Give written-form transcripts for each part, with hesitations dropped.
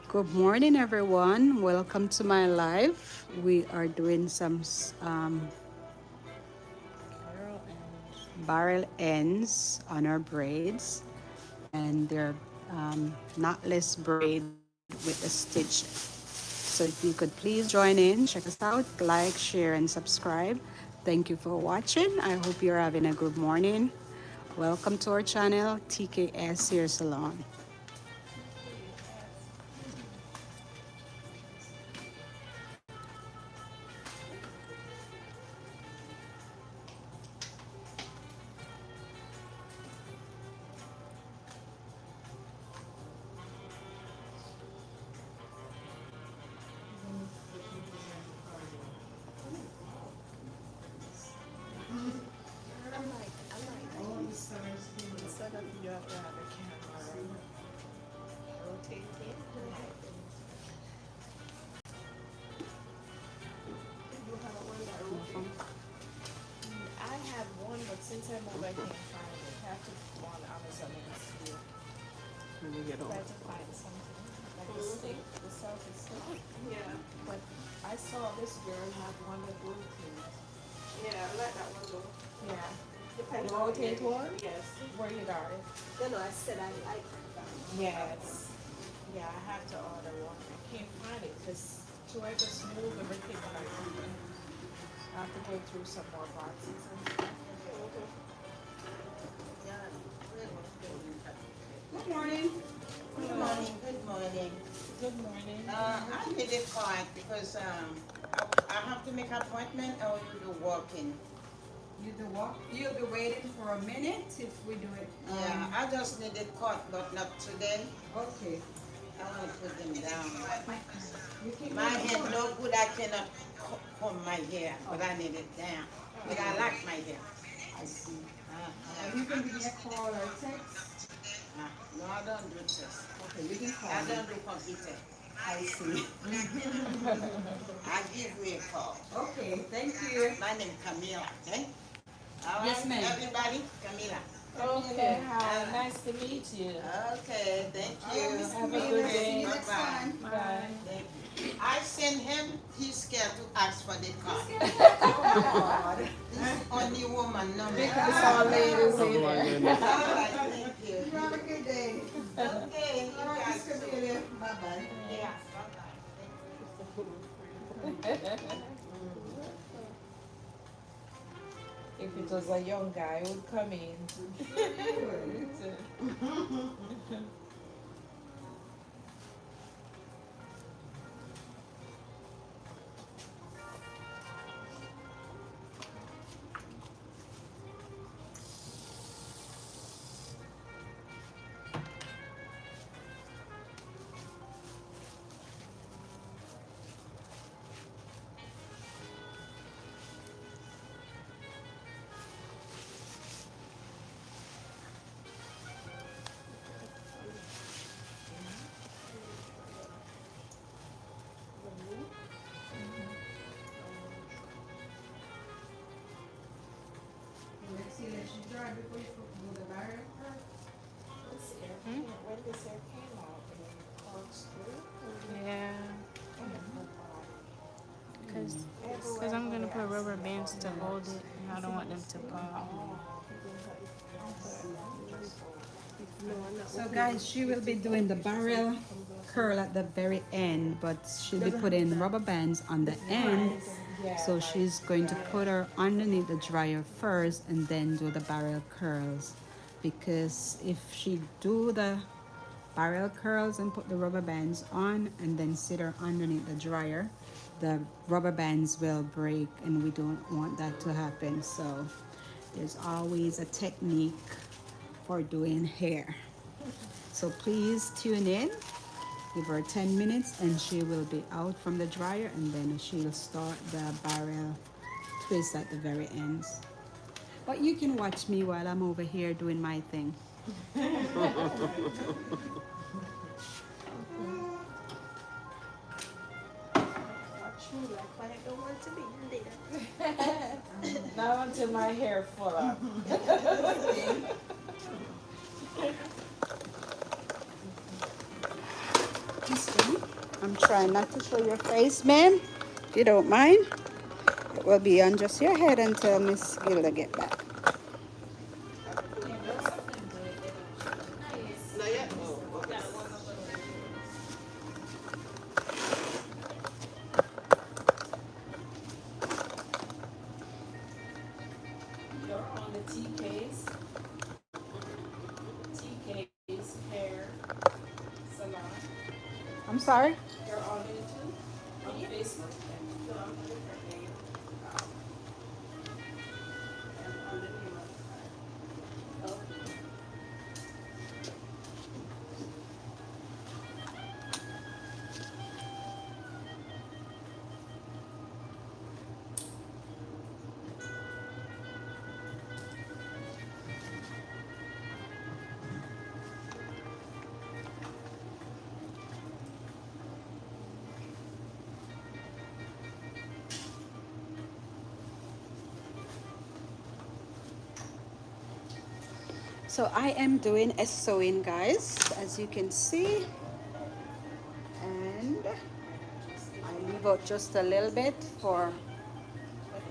Good morning, everyone. Welcome to my live. We are doing some barrel ends on our braids, and they're knotless braid with a stitch. So if you could please join in, check us out, like, share, and subscribe. Thank you for watching. I hope you're having a good morning. Welcome to our channel, TK'S Hair Salon. Good morning. Good morning, good morning. I need a card because I have to make appointment or you do walking. You do what? You'll be waiting for a minute if we do it. Yeah, I just need a cut, but not today. Okay. I want to put them down. You keep My hair no good, I cannot comb my hair, but I need it down. But I like my hair. I see. And you can give me a call or text. No, I don't do this. Okay, you can call I me. don't do computer. I see. I give you a call. Okay, thank you. My name is Camila, okay? All right, Yes, ma'am. everybody, Camila. Okay, hi, nice to meet you. Okay, thank you. Have a good day. Bye-bye. Bye. Thank you. I send him, he's scared to ask for the card. He's only woman, no man. Because all ladies in there. All right, thank you. You have a good day. Okay, you All right, guys. Miss Camilla. Bye-bye. Yeah, bye-bye. If it was a young guy, he would come in. Let's see, let you dry before you do the barrel. When this hair came out, it corkscrew. Yeah, because I'm going to put rubber bands to hold it, and I don't want them to pop. So guys, she will be doing the barrel curl at the very end, but she'll be putting rubber bands on the end. So she's going to put her underneath the dryer first and then do the barrel curls, because if she do the barrel curls and put the rubber bands on and then sit her underneath the dryer, the rubber bands will break, and we don't want that to happen. So there's always a technique for doing hair. So please tune in, give her 10 minutes and she will be out from the dryer, and then she'll start the barrel twist at the very ends. But you can watch me while I'm over here doing my thing. Not until my hair full up. Try not to show your face, ma'am, if you don't mind. It will be on just your head until Miss Gilda get back. Not yet? Oh, okay. You're on the TK's Hair Salon. I'm sorry? You're on it too? On Facebook? No, I'm on a different name. And on the name of okay. So I am doing a sewing, guys, as you can see, and I leave out just a little bit for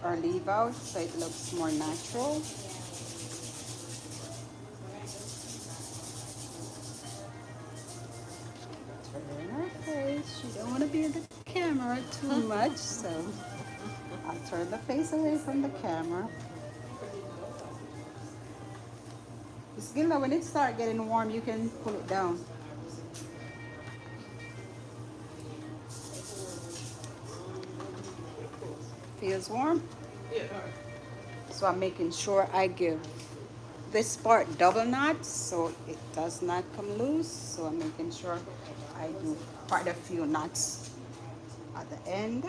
our leave out so it looks more natural. Turn her face. She don't want to be in the camera too much, so I'll turn the face away from the camera. Miss Gilda, when it starts getting warm, you can pull it down. Feels warm? Yeah. So I'm making sure I give this part double knots so it does not come loose. So I'm making sure I do quite a few knots at the end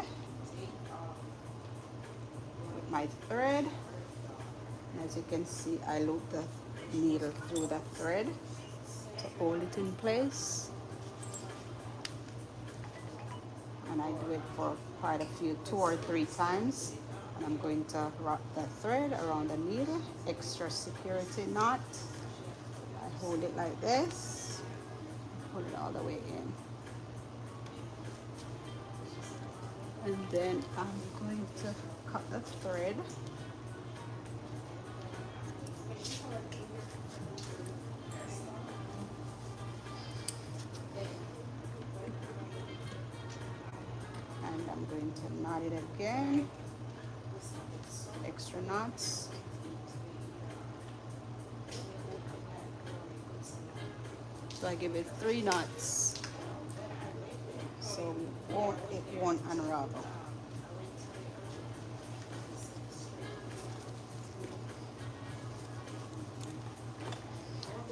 with my thread. And as you can see, I loop the needle through the thread to hold it in place. And I do it for quite a few, 2 or 3 times. And I'm going to wrap the thread around the needle, extra security knot. I hold it like this, pull it all the way in. And then I'm going to cut the thread. And I'm going to knot it again. Extra knots. So I give it 3 knots so it won't unravel.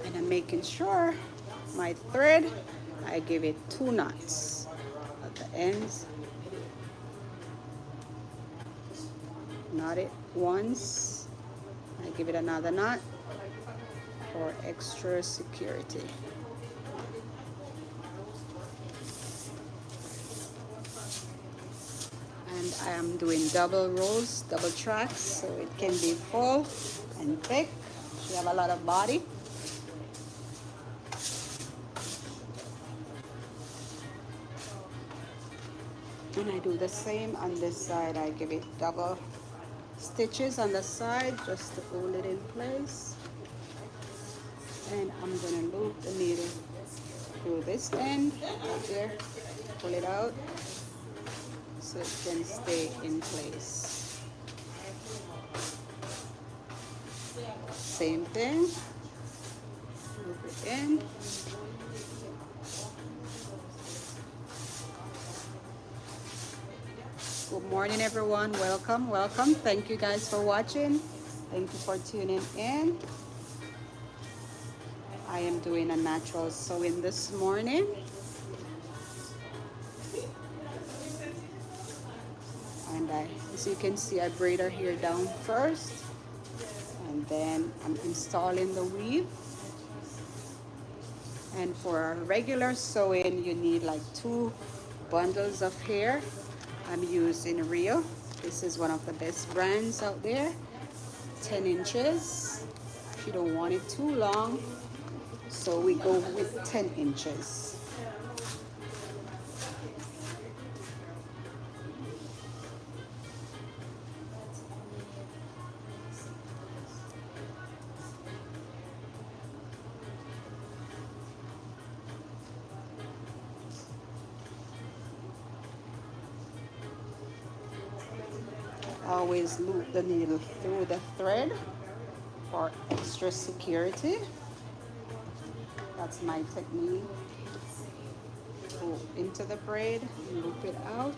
And I'm making sure my thread, I give it 2 knots at the ends. Knot it once, I give it another knot for extra security. And I am doing double rows, double tracks, so it can be full and thick. She have a lot of body. And I do the same on this side. I give it double stitches on the side just to hold it in place. And I'm gonna loop the needle through this end right there, pull it out so it can stay in place. Same thing, loop it in. Good morning, everyone. Welcome, welcome. Thank you guys for watching. Thank you for tuning in. I am doing a natural sewing this morning. And as you can see, I braid her hair down first. And then I'm installing the weave. And for regular sewing, you need like 2 bundles of hair. I'm using Rio. This is one of the best brands out there. 10 inches. If you don't want it too long, so we go with 10 inches. always loop the needle through the thread for extra security. That's my technique. Go into the braid, loop it out.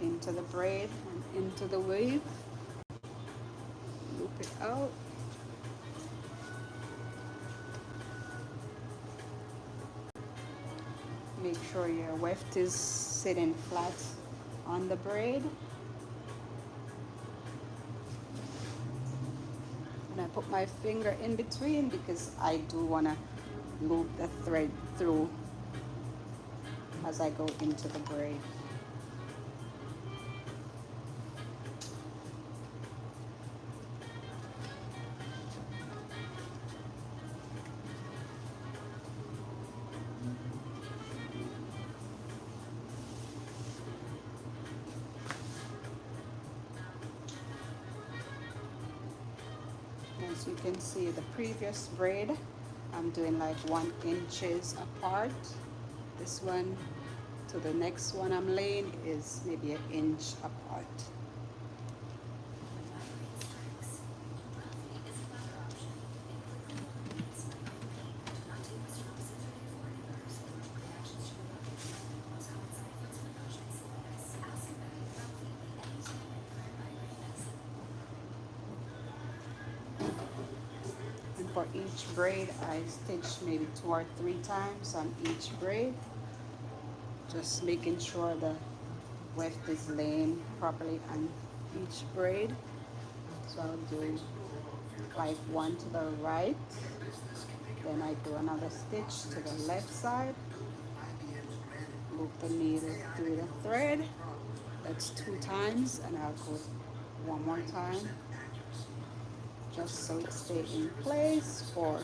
Into the braid and into the wave. Loop it out. Make sure your weft is sitting flat on the braid. And I put my finger in between because I do want to loop the thread through as I go into the braid. As you can see, the previous braid, I'm doing like 1 inches apart. This one to the next one I'm laying is maybe 1 inch apart. For each braid, I stitch maybe 2 or 3 times on each braid, just making sure the weft is laying properly on each braid. So I'll do like 1 to the right, then I do another stitch to the left side, loop the needle through the thread. That's 2 times, and I'll go 1 more time, just so it stays in place for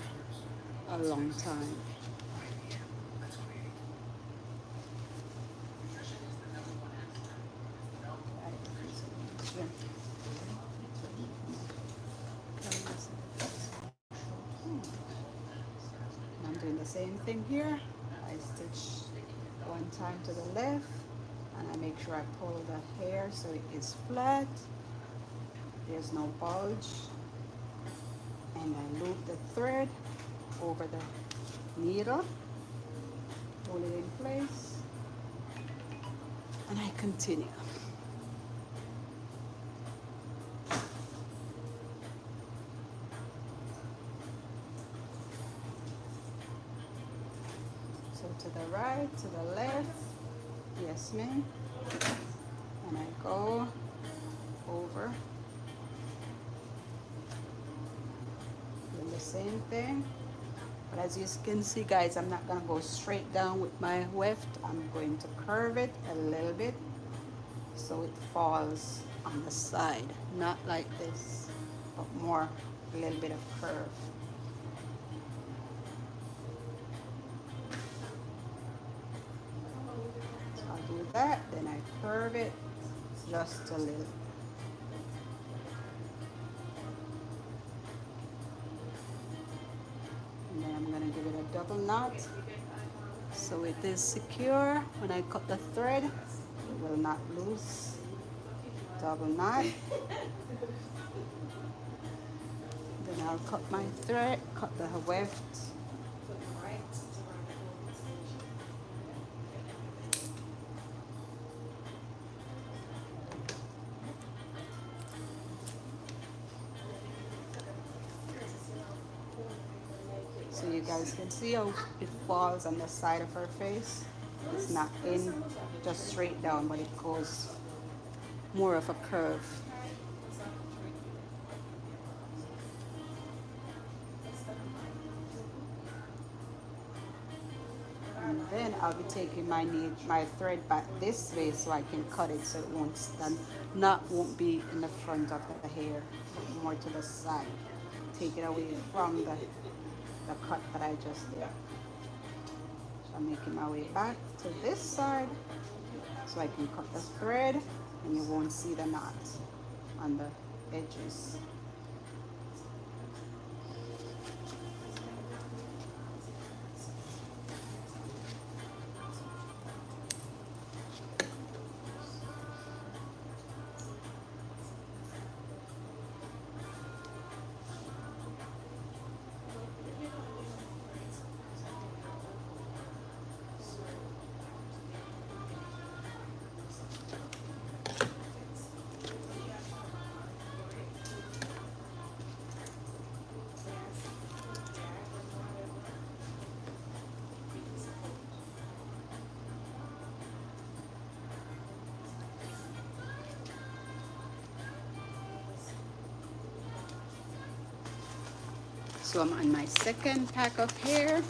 a long time. I'm doing the same thing here. I stitch 1 time to the left, and I make sure I pull the hair so it is flat. There's no bulge. And I loop the thread over the needle, hold it in place, and I continue. So to the right, to the left, yes ma'am, and I go over. The same thing, but as you can see, guys, I'm not going to go straight down with my weft. I'm going to curve it a little bit so it falls on the side, not like this, but more a little bit of curve. So I'll do that, then I curve it just a little. And then I'm going to give it a double knot so it is secure. When I cut the thread, it will not loose. Double knot. Then I'll cut my thread, cut the weft. So you guys can see how it falls on the side of her face. It's not in just straight down, but it goes more of a curve. And then I'll be taking my thread back this way so I can cut it so it won't stand, won't be in the front of the hair, but more to the side. Take it away from the cut that I just did. So I'm making my way back to this side so I can cut the thread and you won't see the knot on the edges. So I'm on my second pack of hair.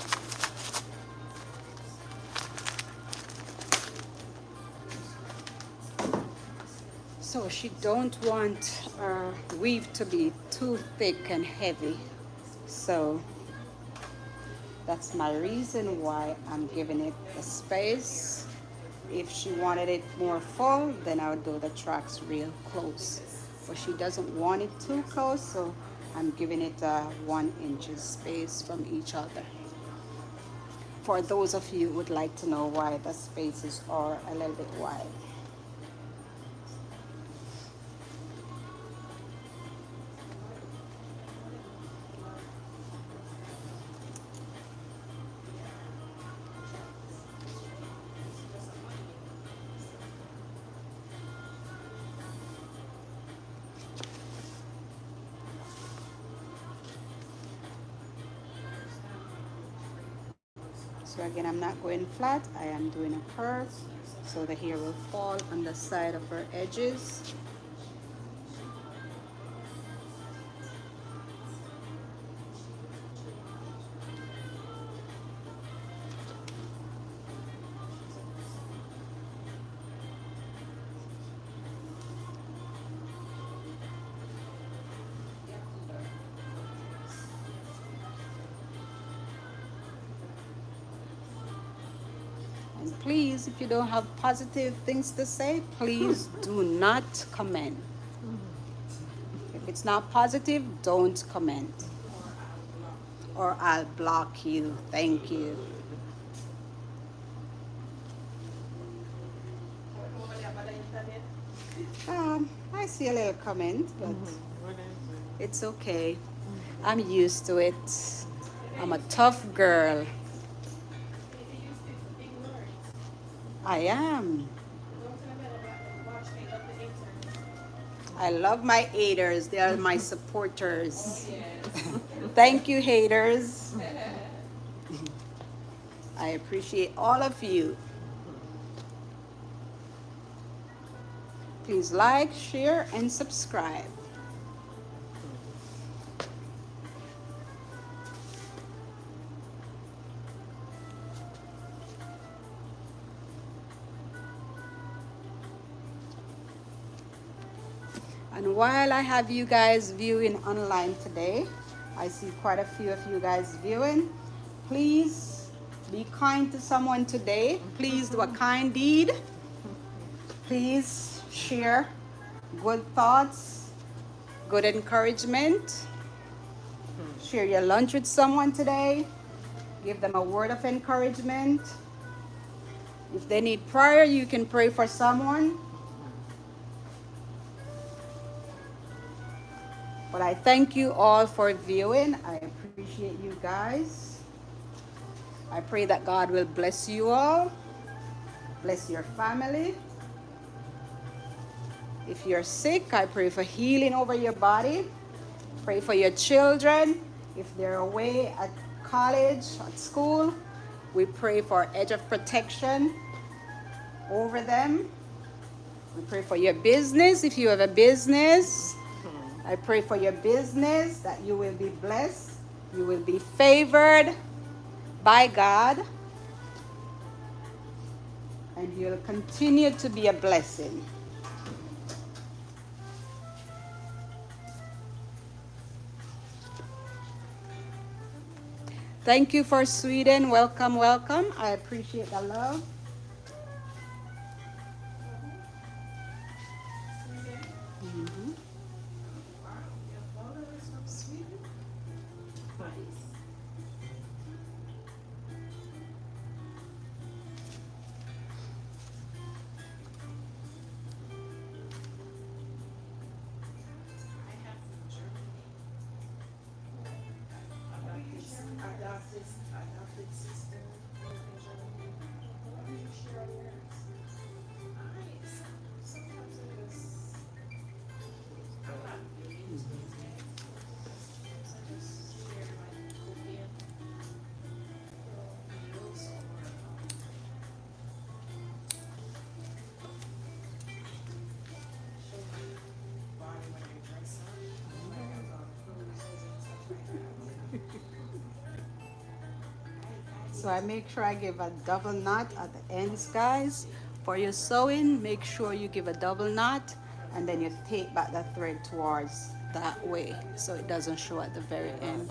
So she don't want her weave to be too thick and heavy. So that's my reason why I'm giving it a space. If she wanted it more full, then I would do the tracks real close. But she doesn't want it too close, so I'm giving it a 1 inch space from each other. For those of you who would like to know why the spaces are a little bit wide. So again, I'm not going flat, I am doing a curve, so the hair will fall on the side of her edges. And please, if you don't have positive things to say, please do not comment. If it's not positive, don't comment. Or I'll block you. Thank you. I see a little comment, but it's okay. I'm used to it. I'm a tough girl. I am. I love my haters. They are my supporters. Thank you, haters. I appreciate all of you. Please like, share, and subscribe. And while I have you guys viewing online today, I see quite a few of you guys viewing. Please be kind to someone today. Please do a kind deed. Please share good thoughts, good encouragement. Share your lunch with someone today. Give them a word of encouragement. If they need prayer, you can pray for someone. But I thank you all for viewing. I appreciate you guys. I pray that God will bless you all, bless your family. If you're sick, I pray for healing over your body. Pray for your children. If they're away at college, at school, we pray for edge of protection over them. We pray for your business. If you have a business, I pray for your business that you will be blessed. You will be favored by God. And you'll continue to be a blessing. Thank you for Sweden. Welcome, welcome. I appreciate the love. So I make sure I give a double knot at the ends, guys. For your sewing, make sure you give a double knot and then you take back the thread towards that way so it doesn't show at the very end.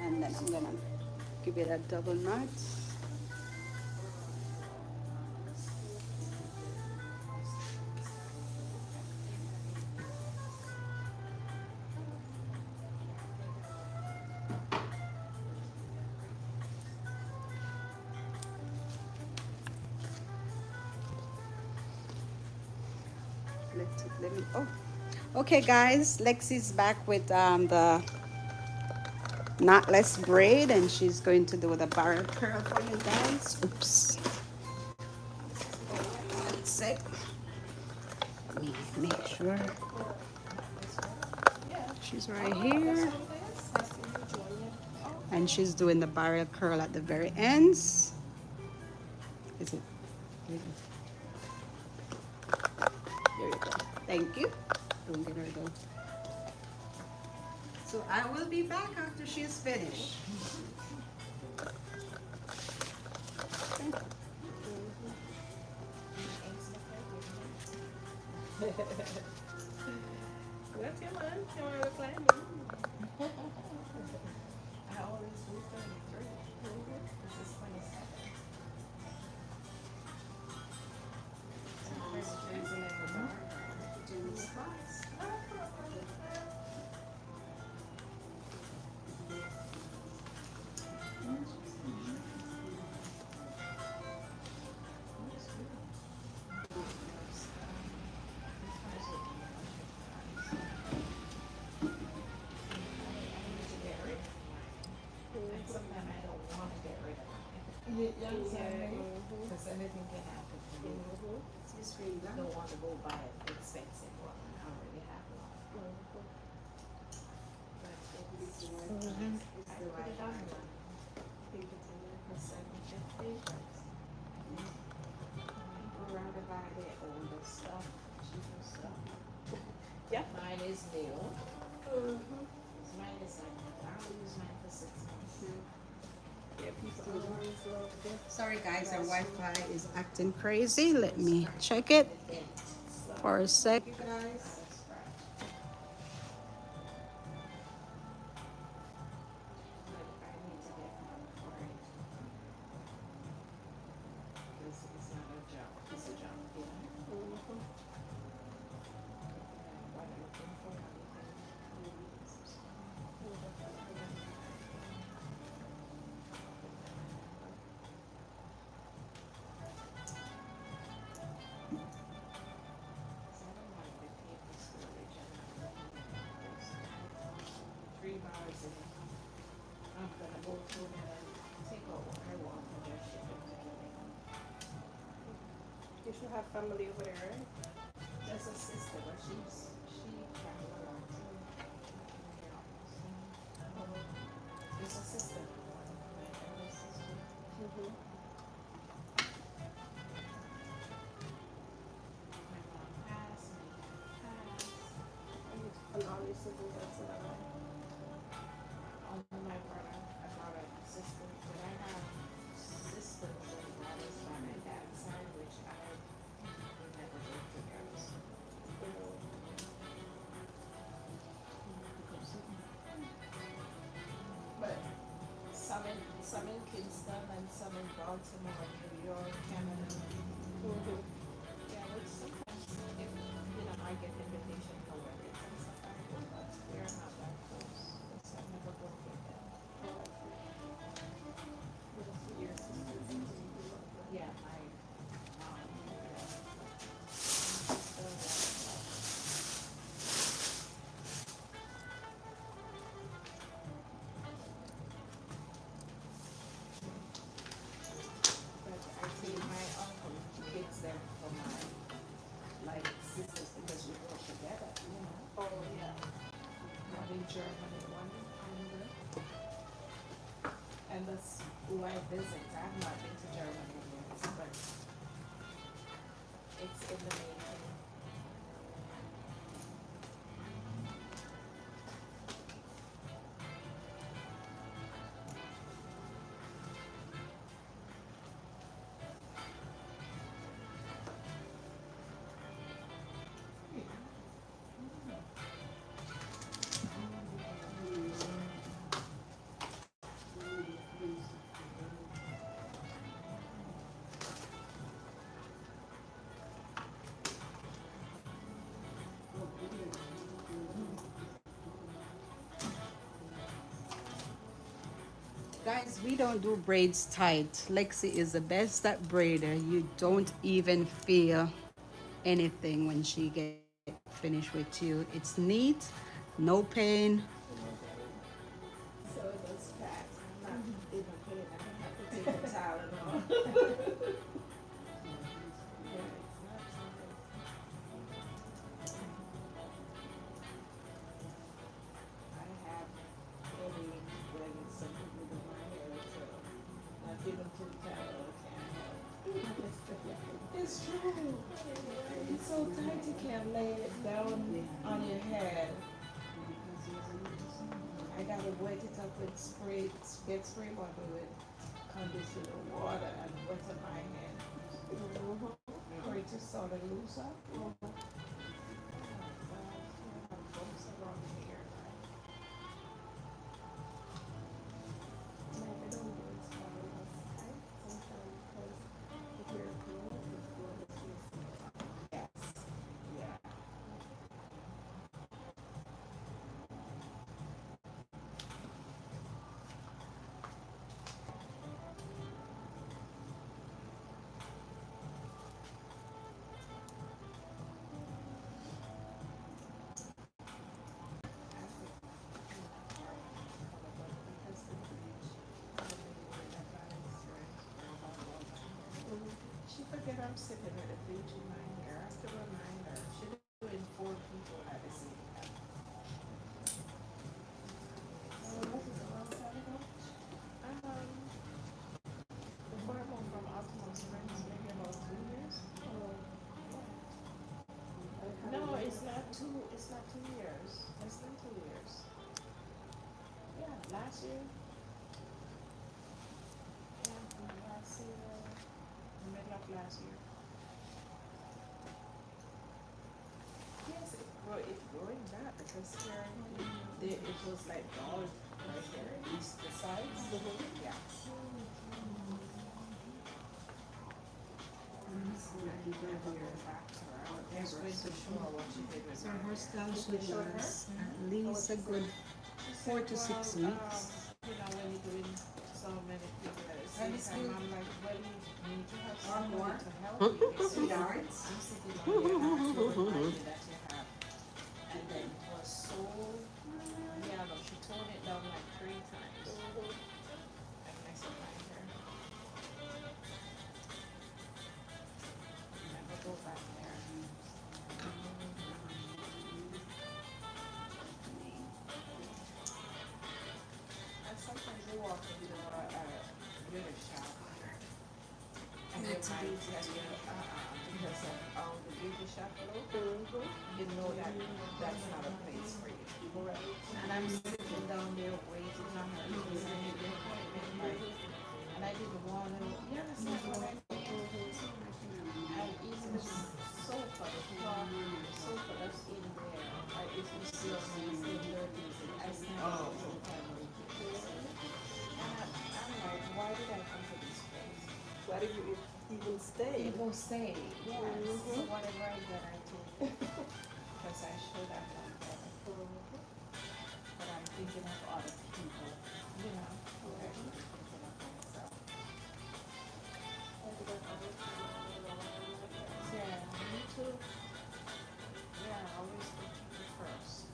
And then I'm gonna give it a double knot. Let me, oh. Okay guys, Lexi's back with the knotless braid and she's going to do the barrel curl for you guys. Oops. One sec. Let me make sure. She's right here. And she's doing the barrel curl at the very ends. Is it? There you go. Thank you. Don't get her though. So I will be back after she's finished. What's your man? You want to play me? I always do 33. This is 27. First reason in the dark. Because anything can happen to me. I don't want to go buy an expensive one. I already have one. But it's the right one. For $7.50. People rather buy their older stuff, cheaper stuff. Yeah. Mine is new. Mine is like, I'll use mine for 6 months. Sorry guys, our Wi-Fi is acting crazy. Let me check it for a sec. I'm gonna go through there and take out what I want and just ship it to you. You should have family over there, right? There's a sister, but she travel a lot too. It's a sister. My elder sister. My mom passed, my dad passed. And all your siblings are still alive. Only my brother, I brought a sister, but I have sisters and brothers by my dad's side, which I never lived together. But some in Kingston and some in Baltimore, New York, Canada. Yeah, which sometimes if I get invitation for weddings and stuff, I go, but we're not that close. So I never go with them. Yeah, my mom. But I see my uncle gets them for my sisters because we work together, Oh, yeah. One in Germany, one in Hungary. And members who I visit. I have not been to Germany yet, but it's in the making. Guys, we don't do braids tight. Lexi is the best at braider. You don't even feel anything when she get finished with you. It's neat, no pain. So those cracks, I'm not in a pain. I don't have to take a Tylenol. Yeah, it's not something. I have headache when something with my hair, so not even to Tylenol can't help. It's true. It's so tight you can't lay it down on your head. I gotta wet it up with spray, get spray bottle with conditioner water and wet my head. For it to sort of loose up. Bumps around here. Maybe don't do it so tight. Sometimes because if you're cold, the floor is loose. Yes. Yeah. She forget I'm sitting with a bleach in my hair. I have to remind her. She doing 4 people at the same time. So this is a long time ago. Before I moved from Altamont Springs, maybe about 2 years. No, it's not 2. It's not 2 years. Less than 2 years. Yeah, last year. Yeah, last year, the middle of last year. Yes, it's growing back because here it was like bald right here, the sides. Yeah. Just going to show her what she did with So her her hair. style should last at least a good 4 to 6 weeks. You know, when you're doing so many people at the same time, I'm like, well, you need to have someone to help you. Sweethearts. I'm sitting on here and I have to remind you that you have. And then it was so, yeah, no, she toned it down like 3 times. And I said, my hair. Never go back there. And sometimes you walk into a beauty shop and they might tell you, because of the beauty shop look, you know that that's not a place for you. And I'm sitting down there waiting on her to make the appointment, right? And I didn't want to, you understand what I mean? And even sofa, the floor, sofa that's in there, it was still nice, the dirties, I stand all the time with it. And I'm like, why did I come to this place? Why did you even stay? It will stay, yes. So whatever I get, I take it. Because I should have done better. But I'm thinking of other people, you know. Okay. Thinking of myself. Yeah, me too. Yeah, always put people first.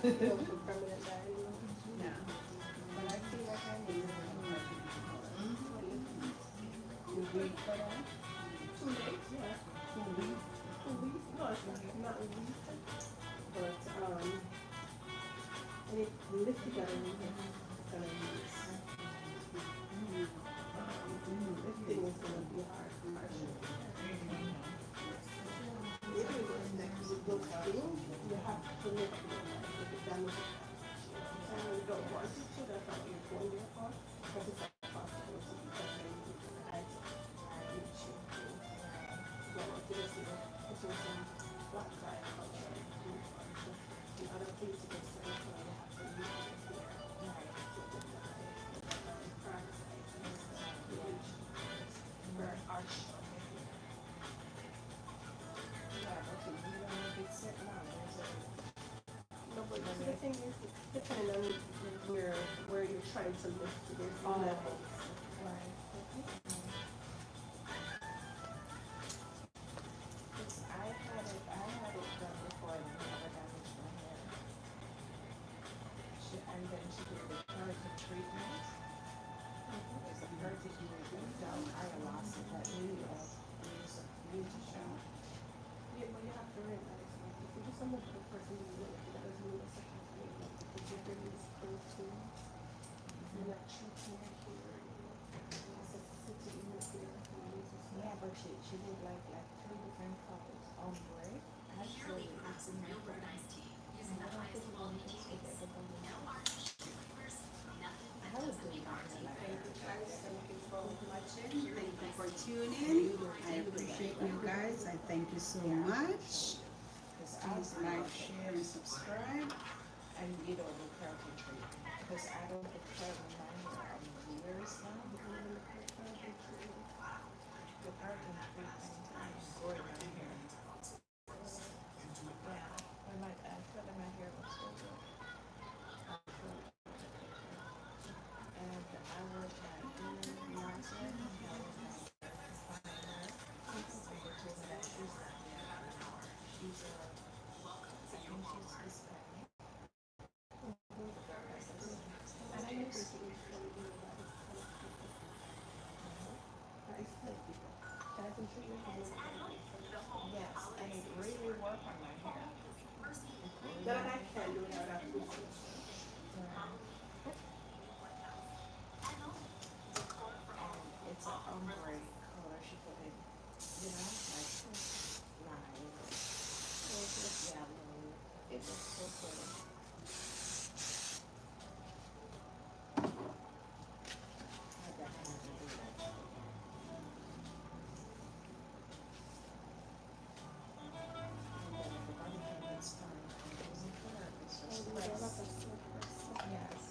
Go for permanent dyeing. No. But I feel like I need to You wait for that? 2 days, yeah. 2 weeks. 2 weeks? No, it's not a week. But, and it lifted down and it's gonna use. Lifting is gonna be hard. If it was next to the thing, you have to lift it if it damages that. And you don't want it to, that's not what you're going there for. But it's a possibility because then you can add leadership to go on to this, put in some black dye color. In order for you to get certain color, you have to use it there. To put the crack size and the edge for arch. No, but the thing is, depending on where you're trying to lift, there's levels. Right. I had it done before and it never damaged my hair. And then she did the keratin treatment. It's a keratin treatment down. I lost it that really beauty show. Yeah, but you have to realize, like, if you do something for the person you know, that doesn't mean it's a complete, like, if you're really protein, you're not treating your hair, it's a city in your hair, Yeah, but she did like 3 different colors. Ombre, actually, it's in my product. And I don't think we'll mix with everybody else. I would do that. Thank you for tuning. I appreciate you guys. I thank you so much. Please like, share, and subscribe. And you know the keratin treatment. Because I don't put keratin in my hair years now. The keratin treatment is going on here. Yeah, I feel like my hair was so good. And I would like do Beyonce. I would like find her. And they told me that she's not there. She's I think she's Hispanic. And I used to yes, and it really worked on my hair. that I can do without that food. And it's an ombre color. She put it, like live. Yeah, it was so pretty. I definitely have to do that. And then everybody can get started on using color. It's just press. Yes.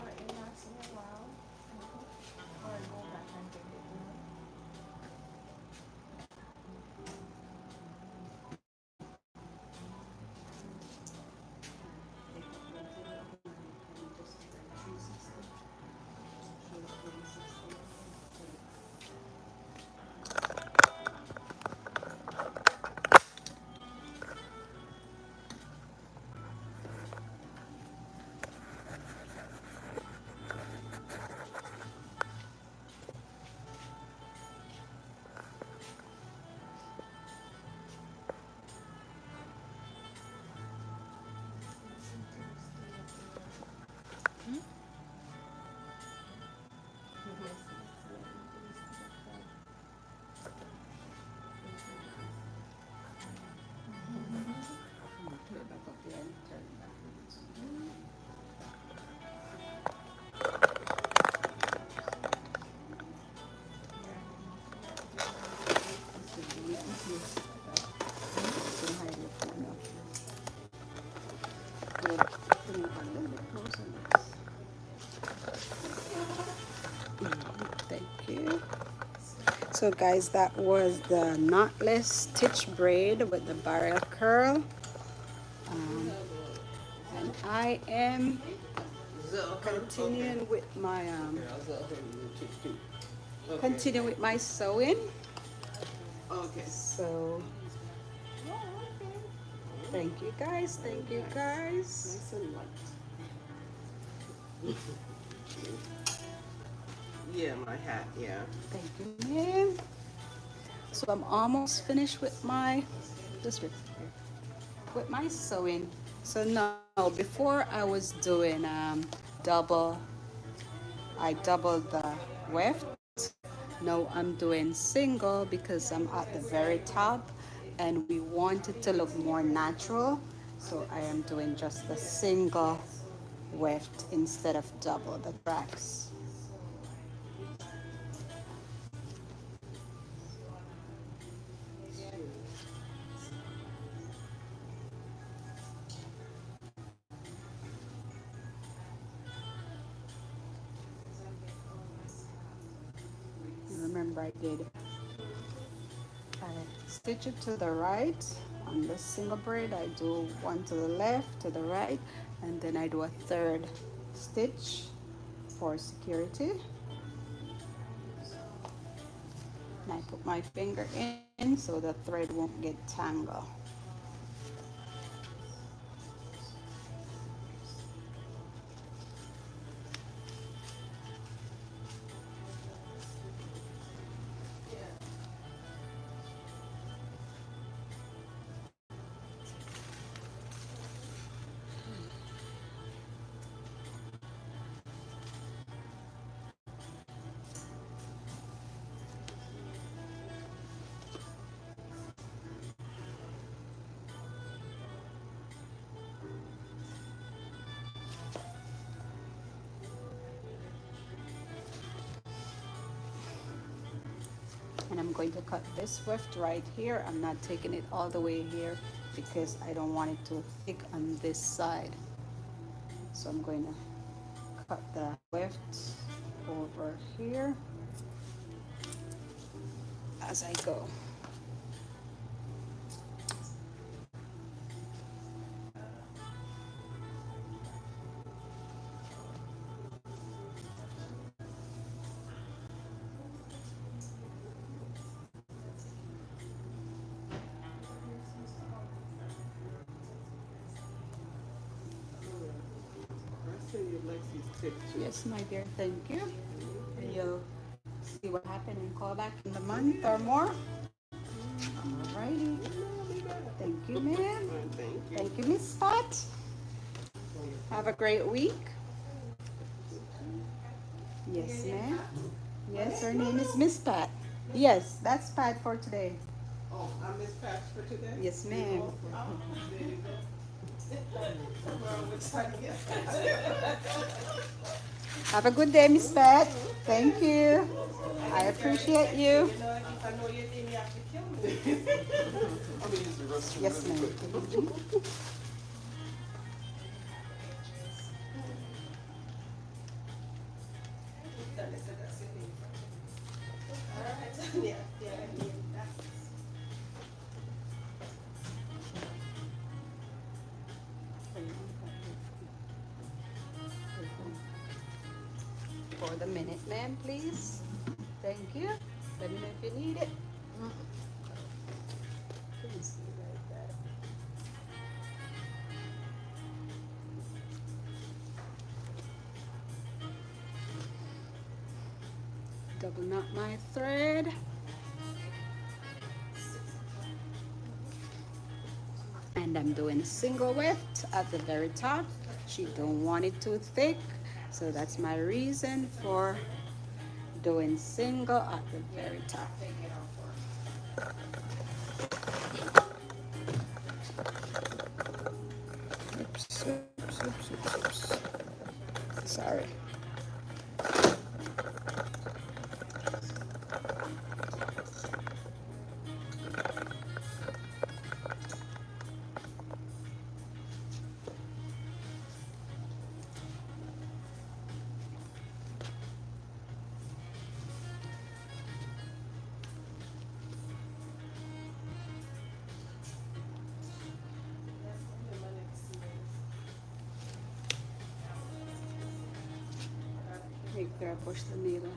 It lasts me a while. Or I go back and get it done. Thank you. So guys, that was the knotless stitch braid with the barrel curl. And I am continuing with my sewing. Okay. So Thank you guys. Thank you guys. Nice and light. Yeah, my hat, yeah. Thank you, ma'am. So I'm almost finished with my with my sewing. So now before I was doing I doubled the weft. Now I'm doing single because I'm at the very top and we want it to look more natural. So I am doing just the single weft instead of double the tracks. Remember I stitch it to the right on the single braid. I do one to the left, to the right, and then I do a third stitch for security. And I put my finger in so the thread won't get tangled. And I'm going to cut this weft right here. I'm not taking it all the way here because I don't want it too thick on this side. So I'm going to cut the weft over here as I go. Yes, my dear, thank you. And you'll see what happened and call back in a month or more. Alrighty. Thank you, ma'am. Thank you, Miss Pat. Have a great week. Yes, ma'am. Yes, her name is Miss Pat. Yes, that's Pat for today. Oh, I'm Miss Patch for today? Yes, ma'am. There you go. Tomorrow with Tanya. Have a good day, Miss Pat. Thank you. I appreciate you. You know, if I know your name, you have to kill me. I'm gonna use the restroom Yes, really ma'am. quick. For the minute, ma'am, please. Thank you. Let me know if you need it. Couldn't see right there. Double knot my thread. And I'm doing single weft at the very top. She don't want it too thick, so that's my reason for doing single at the very top. Oops, oops, oops, oops, oops. Sorry. Make sure I push the needle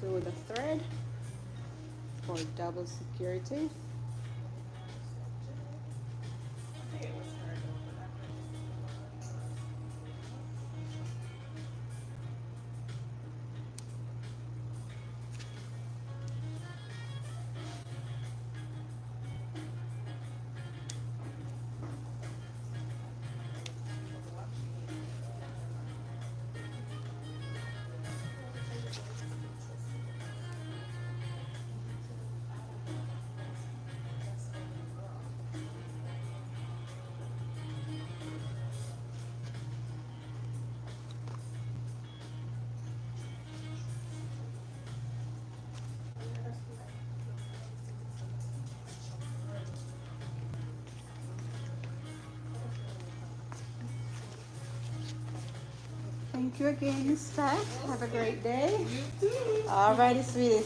through the thread for double security. Thank you again, Miss Pat. Have a great day. You too. All righty, sweetie.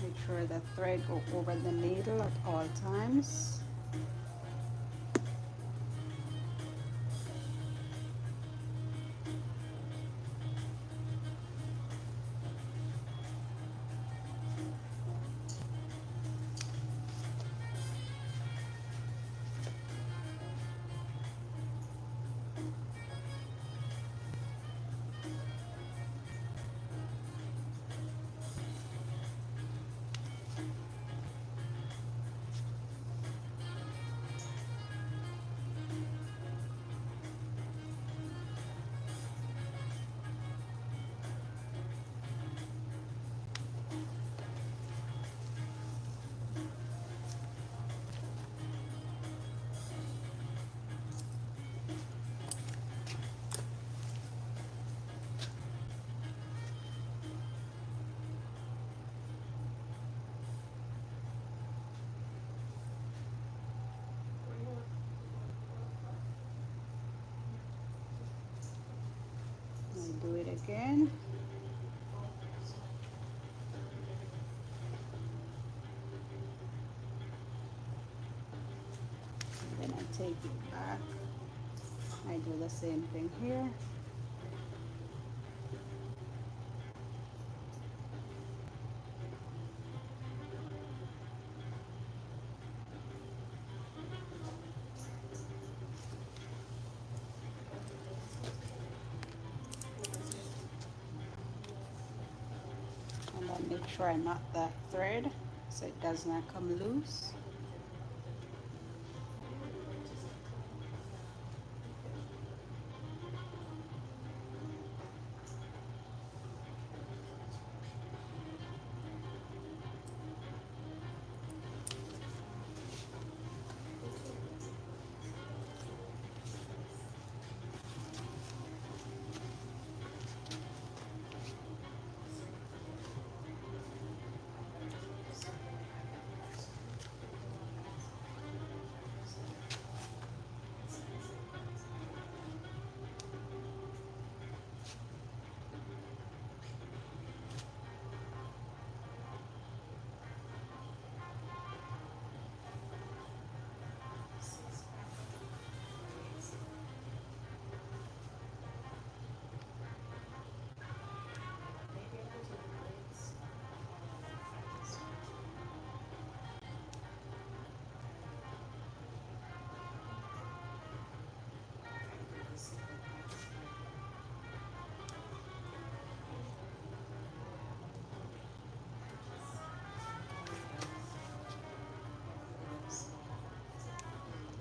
Make sure the thread go over the needle at all times. And do it again. And then I take it back. I do the same thing here. And then make sure I knot that thread so it does not come loose.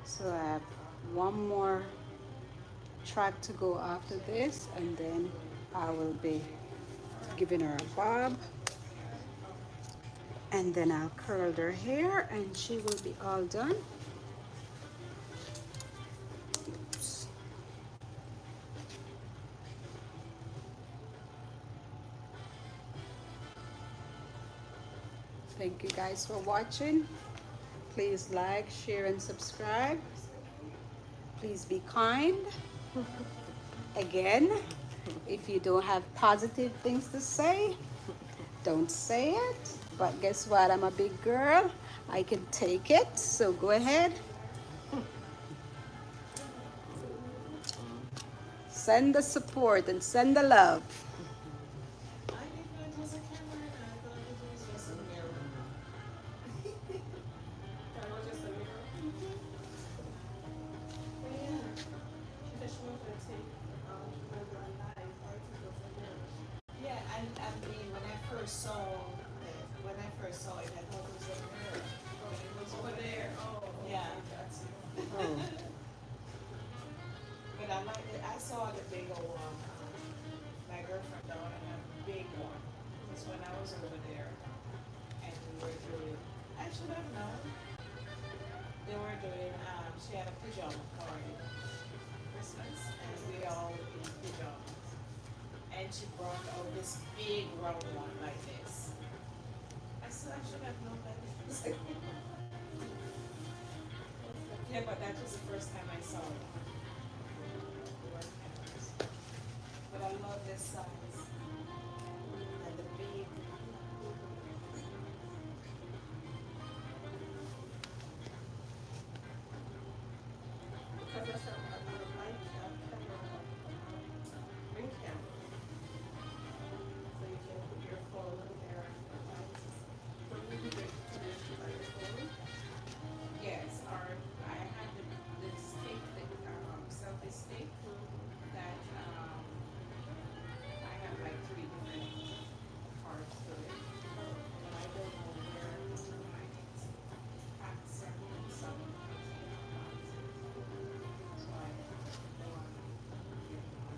So I have one more track to go after this, and then I will be giving her a bob, and then I'll curl her hair and she will be all done. Oops. Thank you guys for watching. Please like, share, and subscribe. Please be kind. Again, if you don't have positive things to say, don't say it. But guess what? I'm a big girl. I can take it. So go ahead. Send the support and send the love. I didn't know it was a camera. I thought it was just a mirror. That was just a mirror. Oh yeah. She said she wanted to take live artists was when I was over there, and we were doing, I should have known, they were doing, she had a pajama party, Christmas, and we all in pajamas. And she brought out this big round one like this. I said, I should have known that. Yeah, but that was the first time I saw it. But I love this size. And the big. Because that's a light camera, ring camera. So you can put your phone in there and light. So you can get to this by your phone. Yes, or I had the stick, the selfie stick that I have like 3 different parts to it. And I don't know where to find it. Accent and some. So I don't want to get one.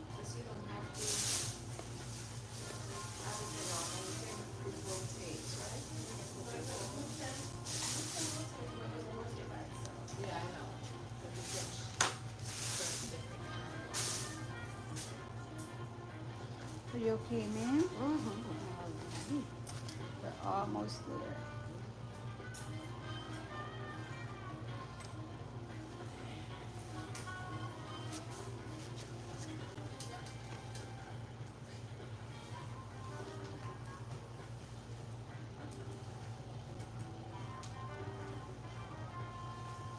Because you don't have to. Yeah, I know. Are you okay, ma'am? Mm-hmm. We're almost there.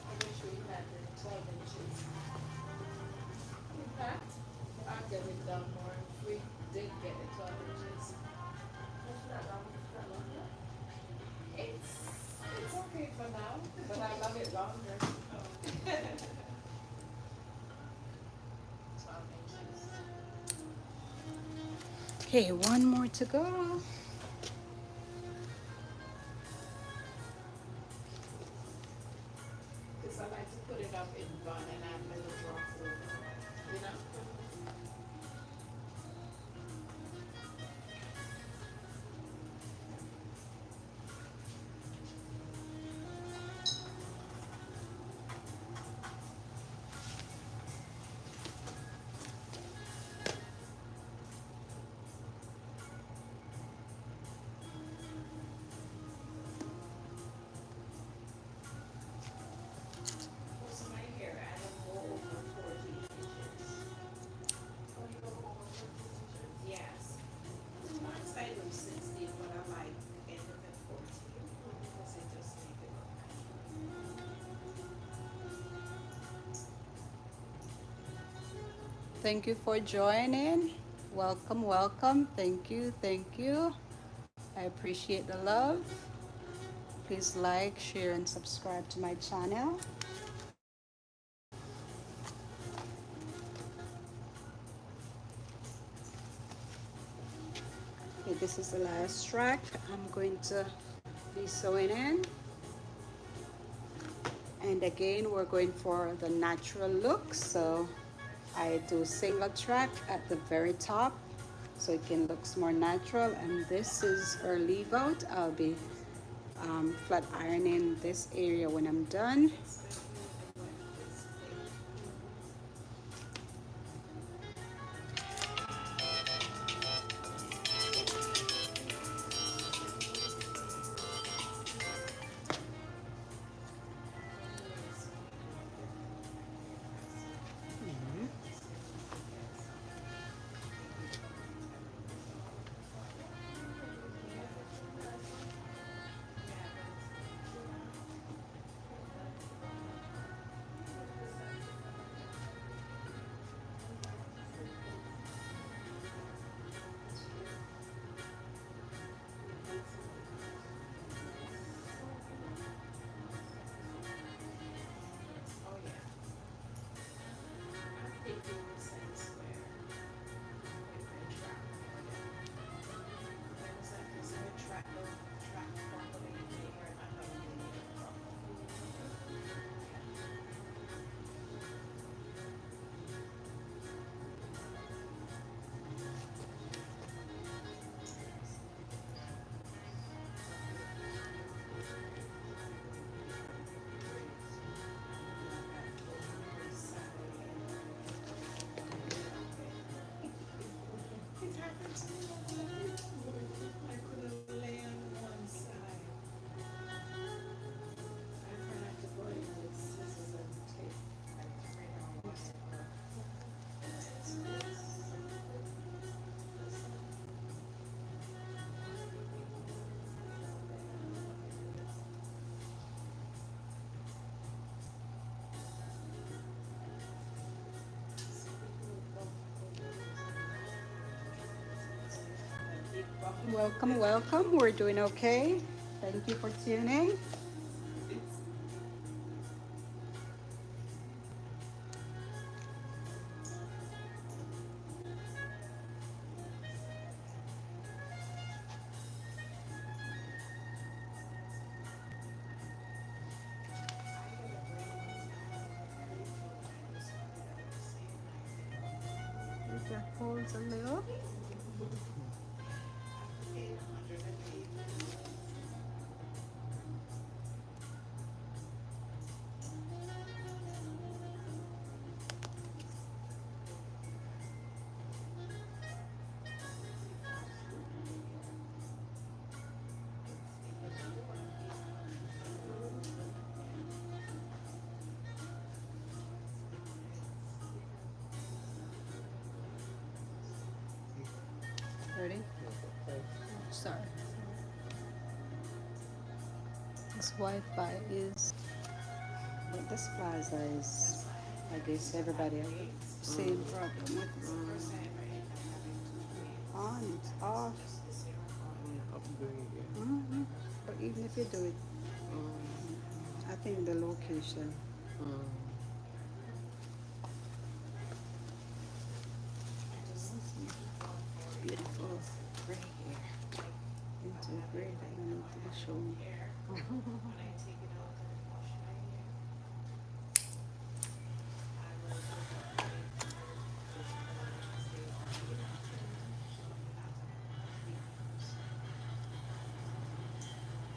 I wish we had the 12 inches. In fact, I'll get it done more if we did get the 12 inches. It's okay for now, but I love it longer. 12 inches. Okay, one more to go. Because I like to put it up in bun and add little drops over, you know? What's my hair? I don't go over 14 inches. Yes. Sometimes I do 16, but I like ending at 14 because it just make it look Thank you for joining. Welcome, welcome. Thank you, thank you. I appreciate the love. Please like, share, and subscribe to my channel. Okay, this is the last track. I'm going to be sewing in. And again, we're going for the natural look. So I do single track at the very top so it can look more natural. And this is our leave out. I'll be flat ironing this area when I'm done. Welcome, welcome. We're doing okay. Thank you for tuning. That holds a little. Ready? Sorry. This Wi-Fi is, but this plaza is, I guess everybody has the same problem with it. On, it's off. But even if you do it, I think the location. Beautiful gray hair. Into gray that I need to show me.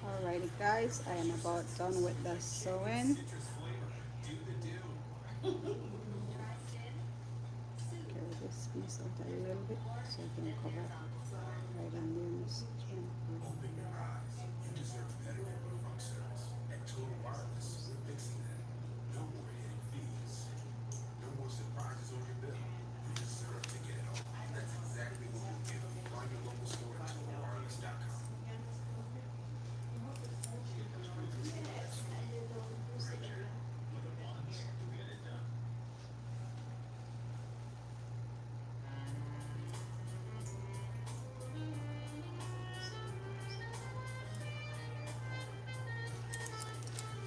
Alrighty guys, I am about done with the sewing. Carry this piece out a little bit so I can cover right on the image.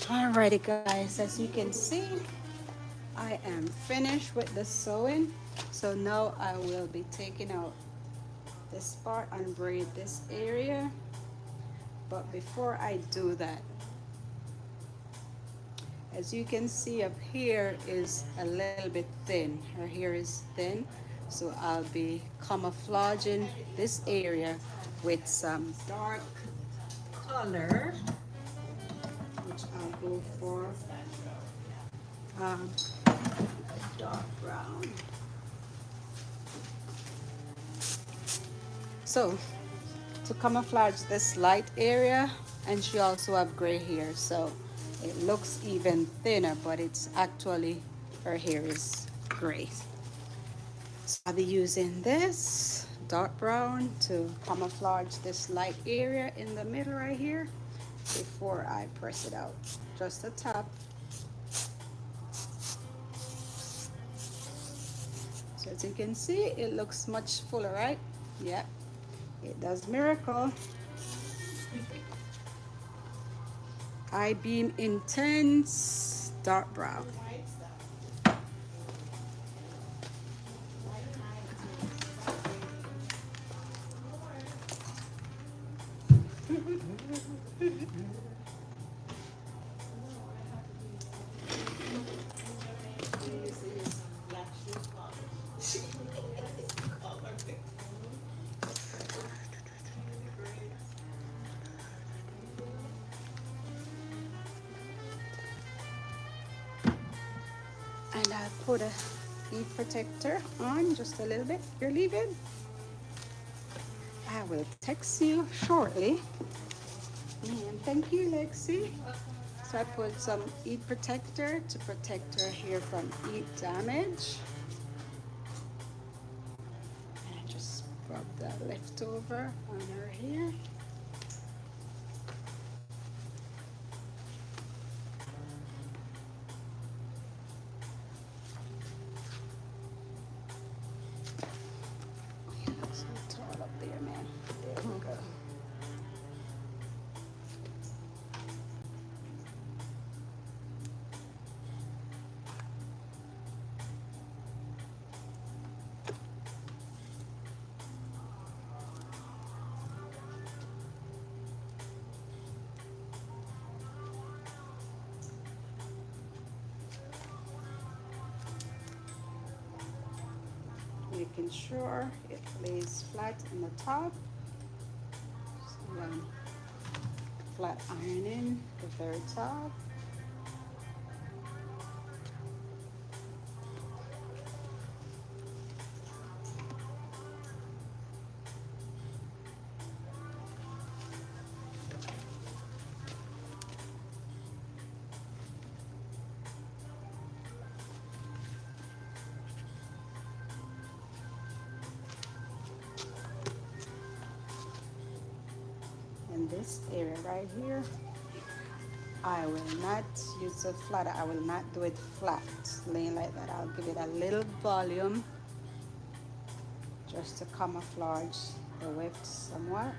Alrighty guys, as you can see, I am finished with the sewing. So now I will be taking out this part and braid this area. But before I do that, as you can see up here is a little bit thin. Her hair is thin. So I'll be camouflaging this area with some dark color. I'll go for dark brown. So to camouflage this light area, and she also have gray hair, so it looks even thinner, but it's actually her hair is gray. So I'll be using this dark brown to camouflage this light area in the middle right here before I press it out. Just the top. So as you can see, it looks much fuller, right? Yeah, it does miracle. I-beam intense dark brown. And I put a heat protector on just a little bit. You're leaving? I will text you shortly. And thank you, Lexi. So I put some heat protector to protect her hair from heat damage. And I just rub that leftover on her hair. So tall up there, man. There we go. making sure it lays flat in the top. So then flat ironing the very top. In this area right here, I will not use a flatter. I will not do it flat, laying like that. I'll give it a little volume just to camouflage the weft somewhat.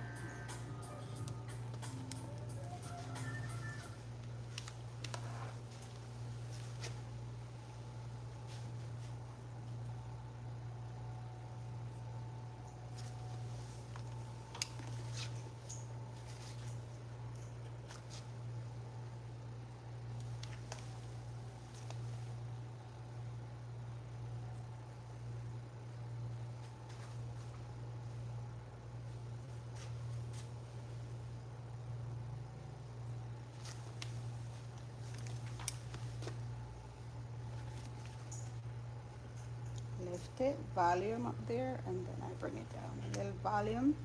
Lift it, volume up there, and then I bring it down. A little volume,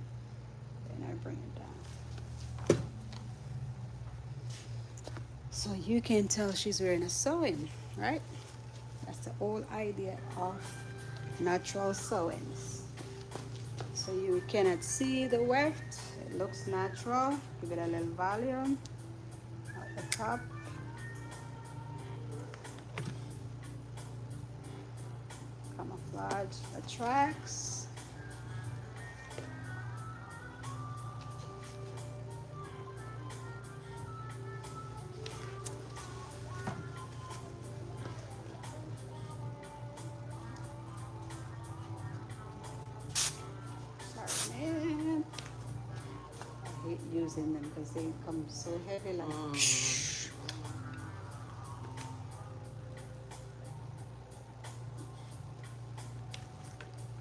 then I bring it down. So you can tell she's wearing a sewing, right? That's the whole idea of natural sewings. So you cannot see the weft, it looks natural. Give it a little volume at the top. Camouflage attracts. Sorry, man. I hate using them because they come so heavy like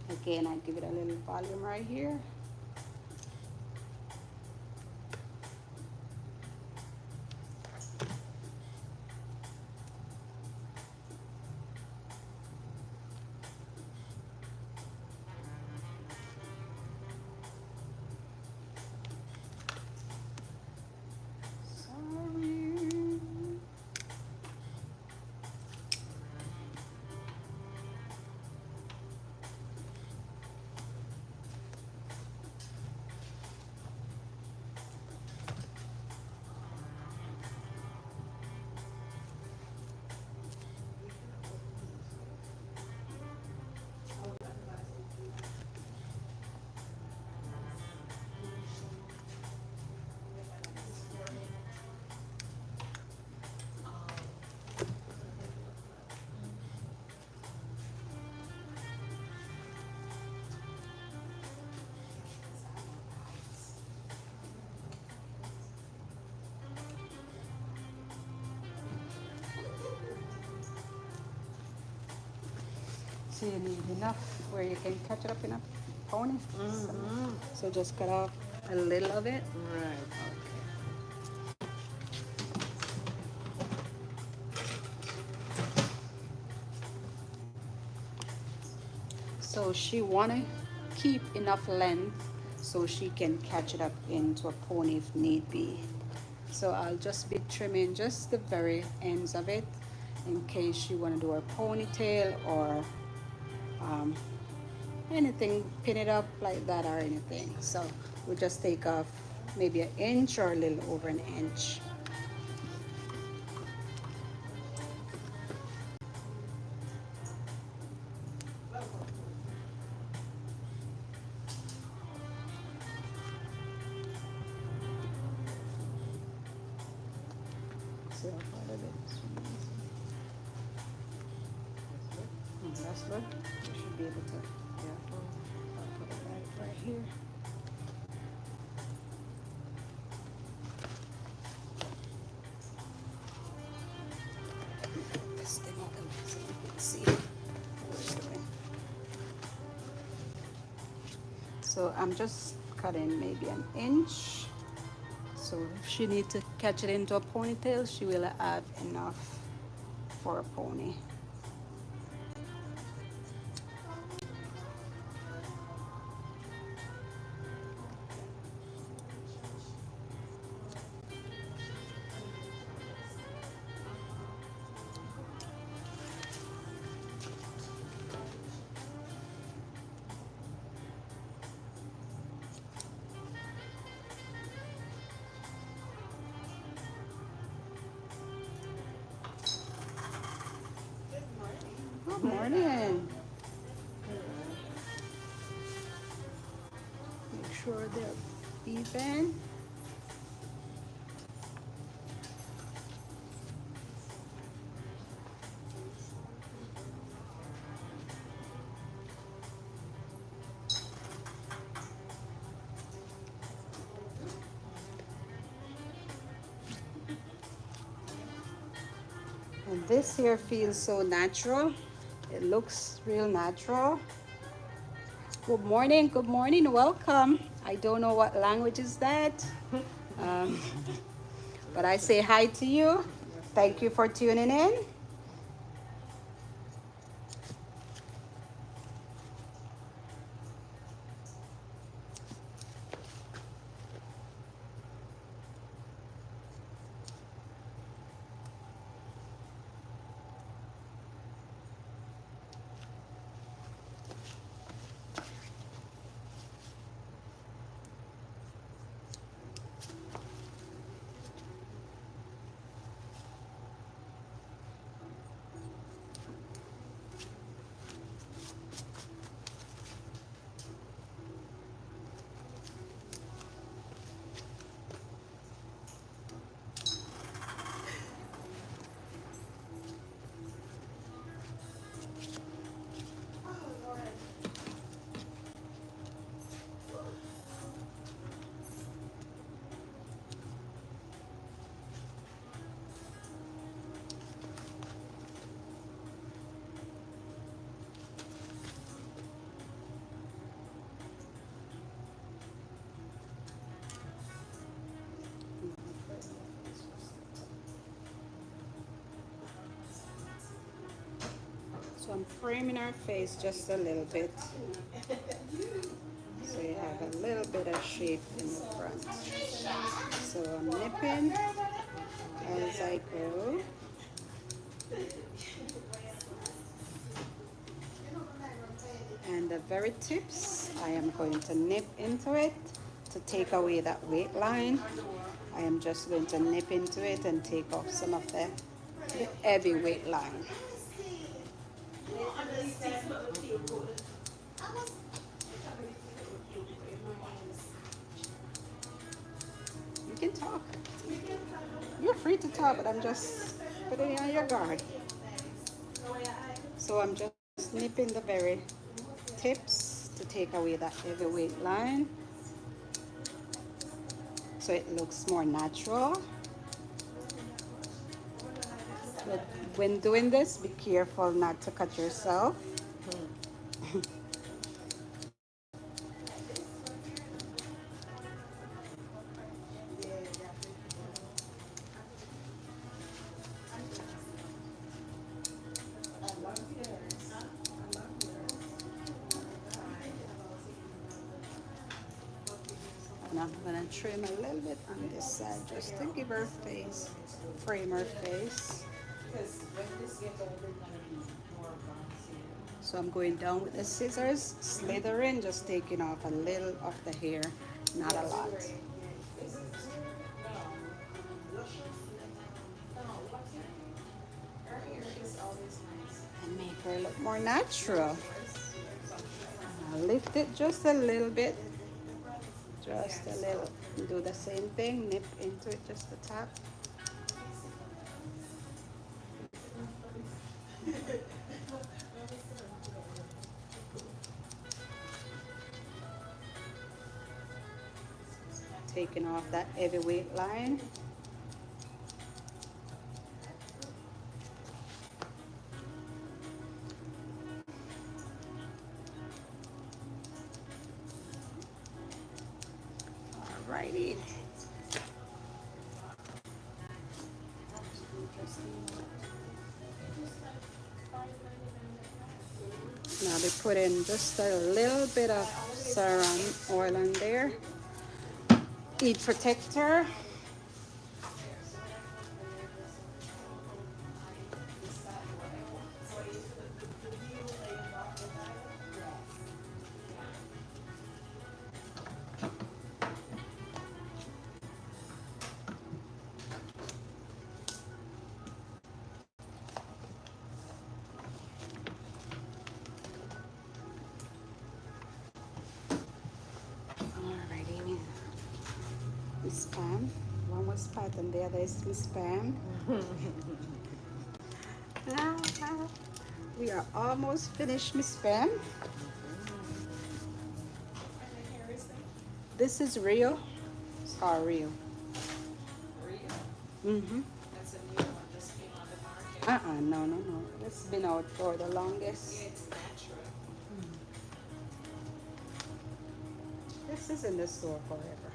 Again, I give it a little volume right here. So you need enough where you can catch it up in a pony. So just cut off a little of it. Right. So she wanna keep enough length so she can catch it up into a pony if need be. So I'll just be trimming just the very ends of it in case she wanna do her ponytail or anything, pin it up like that or anything. So we'll just take off maybe an inch or a little over an inch. See how far that is from this one. That's good. You should be able to, yeah. I'll put it right here. This thing open so you can see what we're doing. So I'm just cutting maybe an inch. So if she needs to catch it into a ponytail, she will have enough for a pony. Good morning. Make sure they're even. And this here feels so natural. It looks real natural. Good morning, welcome. I don't know what language is that, um, but I say hi to you. Thank you for tuning in. So I'm framing her face just a little bit. So you have a little bit of shape in the front. So I'm nipping as I go. And the very tips, I am going to nip into it to take away that weight line. I am just going to nip into it and take off some of the heavy weight line. You can talk. You're free to talk, but I'm just putting it on your guard. So I'm just nipping the very tips to take away that heavyweight line so it looks more natural. But when doing this, be careful not to cut yourself. And I'm gonna trim a little bit on this side just to give her face, frame her face. So I'm going down with the scissors, slithering, just taking off a little of the hair, not a lot. And make her look more natural. I'll lift it just a little bit. Just a little. Do the same thing, nip into it just the top. Taking off that heavyweight line. Alrighty. Now they put in just a little bit of saran oil on there. Heat protector. Alrighty. Miss Pam. One was Pat and the other is Miss Pam. We are almost finished, Miss Pam. This is Rio. It's called Rio. Mm-hmm. That's a new one, just came on the market. No. It's been out for the longest. Yeah, it's natural. This is in the store forever.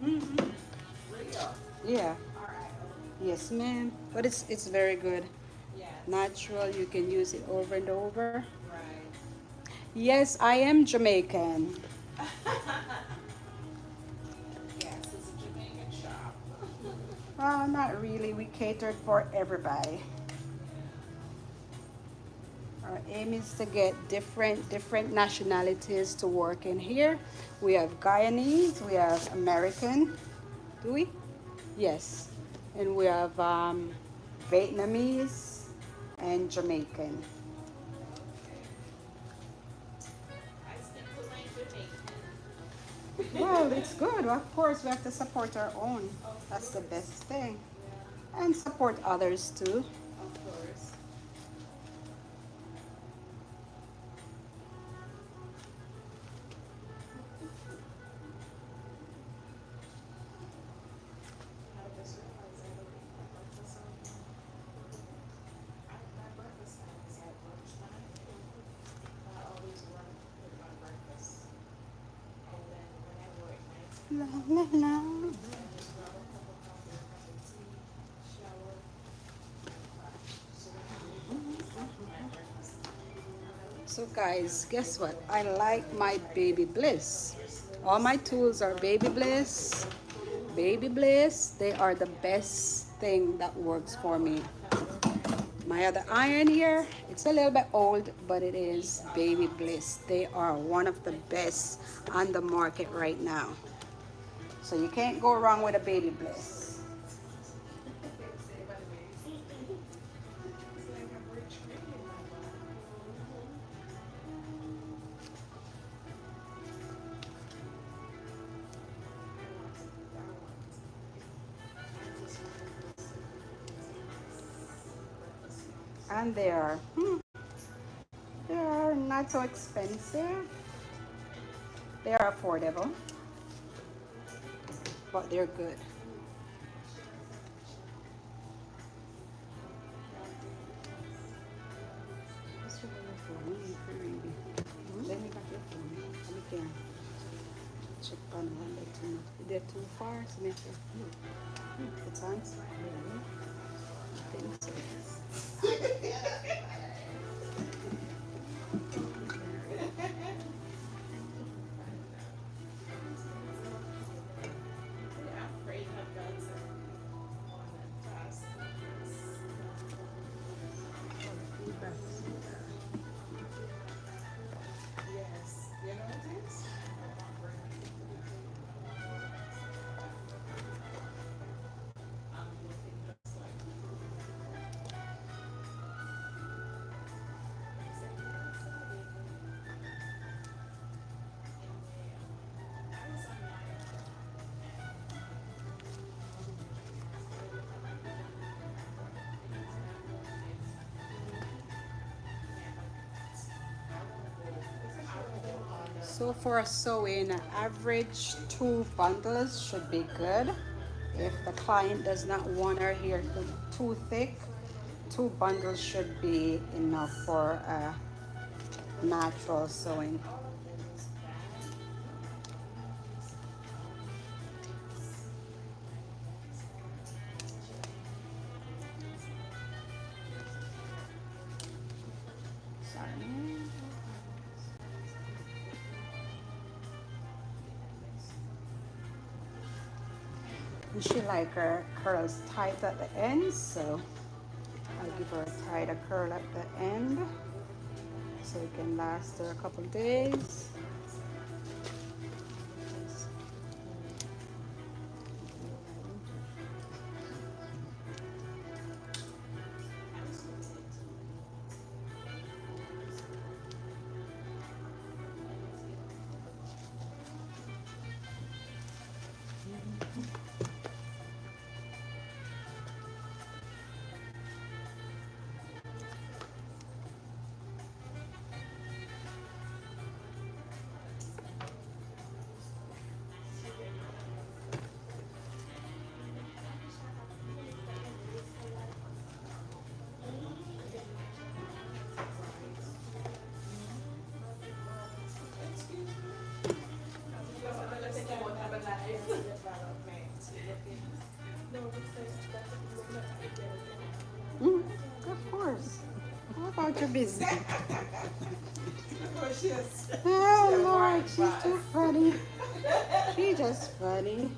Mm-hmm. Yeah. Yes, ma'am. But it's very good. Yeah. Natural. You can use it over and over. Right. Yes, I am Jamaican. Yes, it's a Jamaican shop. Not really. We catered for everybody. Our aim is to get different nationalities to work in here. We have Guyanese, we have American. Do we? Yes. And we have Vietnamese and Jamaican. I speak with my Jamaican. Well, it's good. Of course, we have to support our own. That's the best thing. And support others too. Of course. La, la, la. So guys, guess what? I like my Baby Bliss. All my tools are Baby Bliss. Baby Bliss, they are the best thing that works for me. My other iron here, it's a little bit old, but it is Baby Bliss. They are one of the best on the market right now. So you can't go wrong with a Baby Bliss. And they are not so expensive. They are affordable, but they're good. Let me back your phone. Let me can check on one or two. They're too far, so make it. It's on. I think so. So for a sewing, an average 2 bundles should be good. If the client does not want her hair too thick, 2 bundles should be enough for a natural sewing. Sorry. And she like her curls tight at the end, so I'll give her a tighter curl at the end so it can last her a couple days. Of course. How about your business? Oh Lord, she's too funny. She's just funny.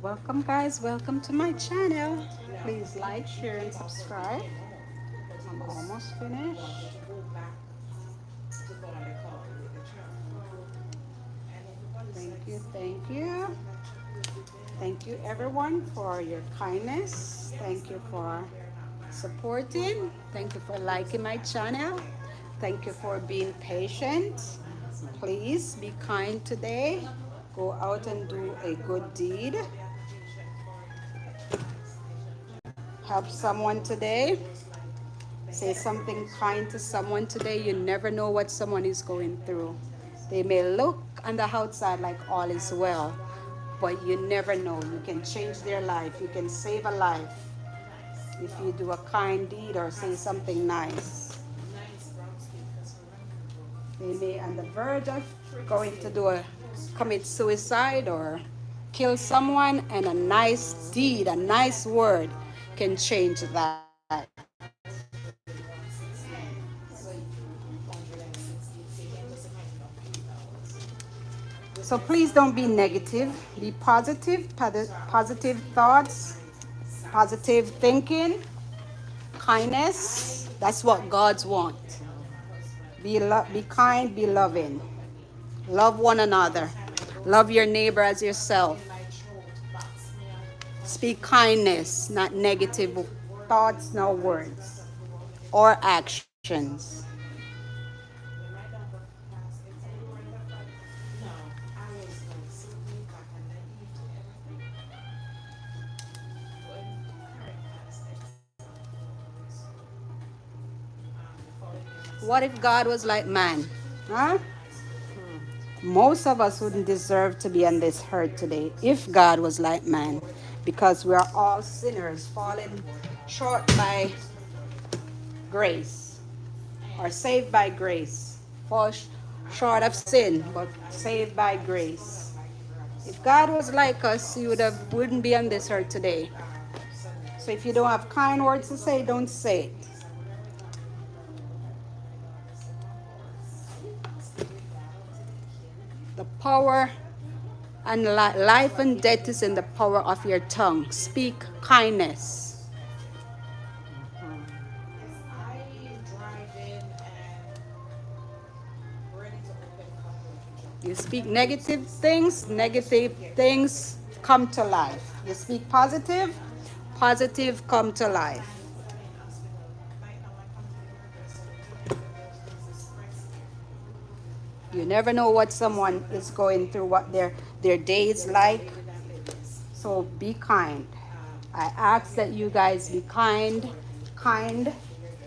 Welcome guys, welcome to my channel. Please like, share and subscribe. I'm almost finished. Thank you, thank you. Thank you everyone for your kindness. Thank you for supporting. Thank you for liking my channel. Thank you for being patient. Please be kind today. Go out and do a good deed. Help someone today. Say something kind to someone today. You never know what someone is going through. They may look on the outside like all is well, but you never know. You can change their life. You can save a life if you do a kind deed or say something nice. They may on the verge of going to commit suicide or kill someone, and a nice deed, a nice word can change that. So please don't be negative. Be positive, positive thoughts, positive thinking, kindness. That's what God's want. Be kind, be loving. Love one another. Love your neighbor as yourself. Speak kindness, not negative thoughts, no words or actions. What if God was like man? Huh? Most of us wouldn't deserve to be on this earth today if God was like man, because we are all sinners falling short by grace, or saved by grace. Fall short of sin, but saved by grace. If God was like us, He wouldn't be on this earth today. So if you don't have kind words to say, don't say it. The power and life and death is in the power of your tongue. Speak kindness. You speak negative things come to life. You speak positive come to life. You never know what someone is going through, what their day is like. So be kind. I ask that you guys be kind.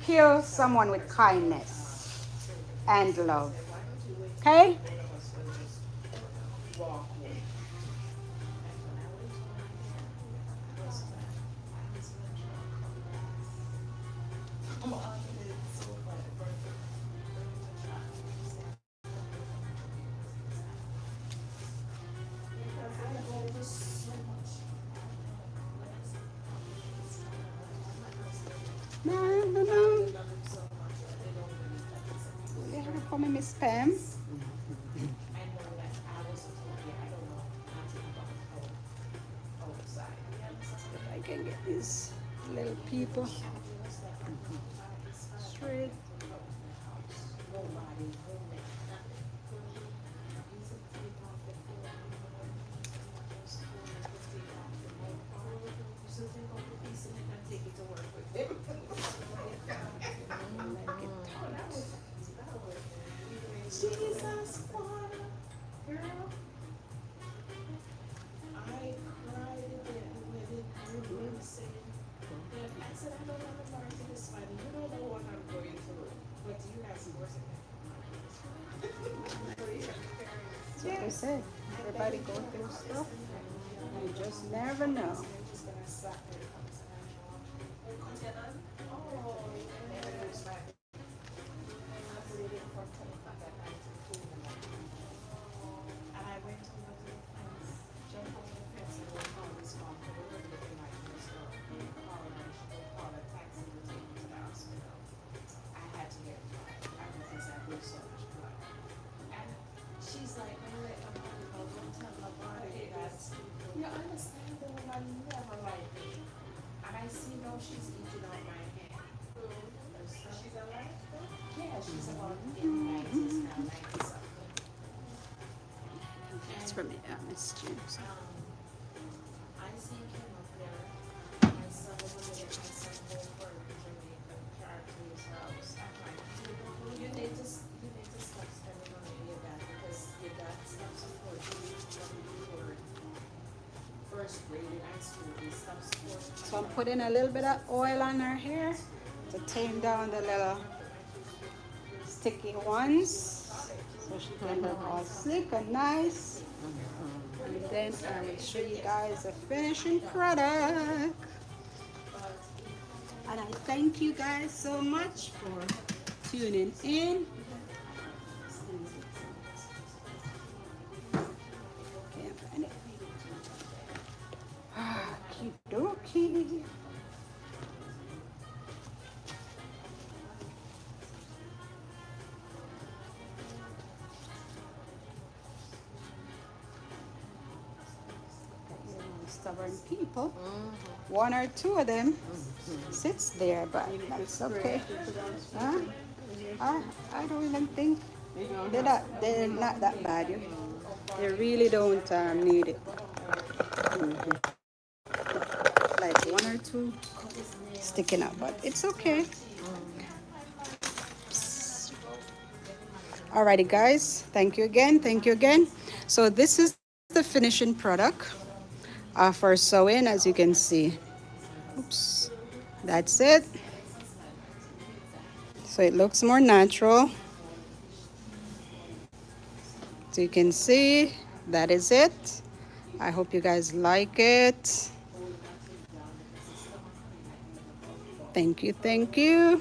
Kill someone with kindness and love. Okay? No. You have to come in Miss Pam. If I can get these little people straight. Jesus, Father, girl. I cried again when you said that. I said, I don't want to mark to this fight. You don't know what I'm going through, but you have some worse than That's what I said. Everybody go through stuff. You just never know. She's like, don't tell nobody that. You understand the woman never liked me. And I see now she's eating out my hand. She's alive? Yeah, she's about in 90s now, 90 something. It's from Miss James. I see Kim up there. My son over there, my son over in Jamaica, to his house. I'm like, you need to stop spending money on your dad, because your dad stops supporting you from you were first grade in high school. He stops supporting you. So I'm putting a little bit of oil on her hair to tame down the little sticky ones, so she can look all slick and nice. And then I will show you guys the finishing product. And I thank you guys so much for tuning in. key. Stubborn people. One or two of them sits there, but that's okay. Huh? I don't even think they're not that bad. They really don't need it. Like one or two sticking up, but it's okay. Alrighty, guys. Thank you again. Thank you again. So this is the finishing product for sewing, as you can see. Oops. That's it. So it looks more natural. So you can see that is it. I hope you guys like it. Thank you, thank you.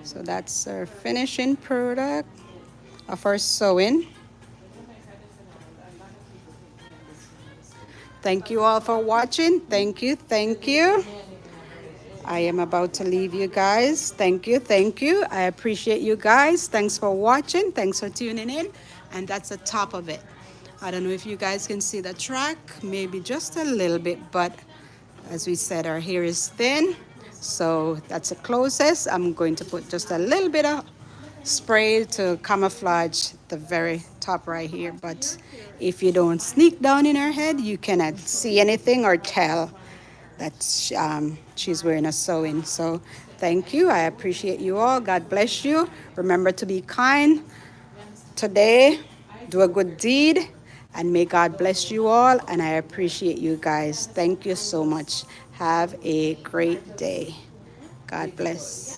So that's our finishing product of our sewing. Thank you all for watching. Thank you, thank you. I am about to leave you guys. Thank you, thank you. I appreciate you guys. Thanks for watching. Thanks for tuning in. And that's the top of it. I don't know if you guys can see the track, maybe just a little bit, but as we said, our hair is thin. So that's the closest. I'm going to put just a little bit of spray to camouflage the very top right here. But if you don't sneak down in her head, you cannot see anything or tell that she's wearing a sewing. So thank you. I appreciate you all. God bless you. Remember to be kind today. Do a good deed. And may God bless you all. And I appreciate you guys. Thank you so much. Have a great day. God bless.